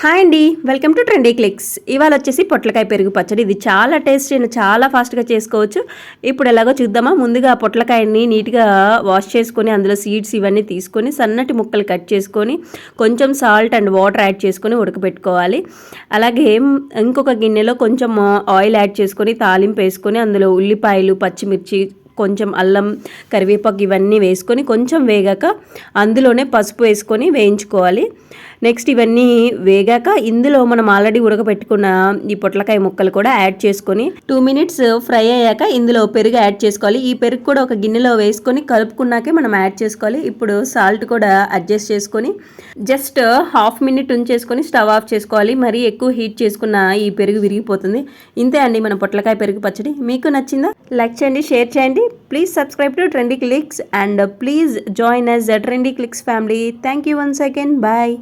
Hi అండి, welcome to trendy clicks. ఇవాళ వచ్చేసి పొట్లకాయ పెరుగు పచ్చడి. ఇది చాలా టేస్టీ అండ్ చాలా ఫాస్ట్గా చేసుకోవచ్చు. ఇప్పుడు ఎలాగో చూద్దామా. ముందుగా పొట్లకాయని నీట్గా వాష్ చేసుకొని అందులో సీడ్స్ ఇవన్నీ తీసుకొని సన్నటి ముక్కలు కట్ చేసుకొని కొంచెం సాల్ట్ అండ్ వాటర్ యాడ్ చేసుకొని ఉడకబెట్టుకోవాలి. అలాగే ఇంకొక గిన్నెలో కొంచెం ఆయిల్ యాడ్ చేసుకొని తాలింపు వేసుకొని అందులో ఉల్లిపాయలు, పచ్చిమిర్చి, కొంచెం అల్లం, కరివేపాకు ఇవన్నీ వేసుకొని కొంచెం వేగాక అందులోనే పసుపు వేసుకొని వేయించుకోవాలి. నెక్స్ట్ ఇవన్నీ వేగాక ఇందులో మనం ఆల్రెడీ ఉడకబెట్టుకున్న ఈ పొట్లకాయ ముక్కలు కూడా యాడ్ చేసుకొని 2 minutes ఫ్రై అయ్యాక ఇందులో పెరుగు యాడ్ చేసుకోవాలి. ఈ పెరుగు కూడా ఒక గిన్నెలో వేసుకొని కలుపుకున్నాకే మనం యాడ్ చేసుకోవాలి. ఇప్పుడు సాల్ట్ కూడా అడ్జస్ట్ చేసుకొని జస్ట్ 1/2 minute ఉంచేసుకొని స్టవ్ ఆఫ్ చేసుకోవాలి. మరీ ఎక్కువ హీట్ చేసుకున్న ఈ పెరుగు విరిగిపోతుంది. ఇంతే అండి మన పొట్లకాయ పెరుగు పచ్చడి. మీకు నచ్చిందా? లైక్ చేయండి, షేర్ చేయండి. Please subscribe to Trendy Clicks and please join us at Trendy Clicks family. Thank you once again. Bye.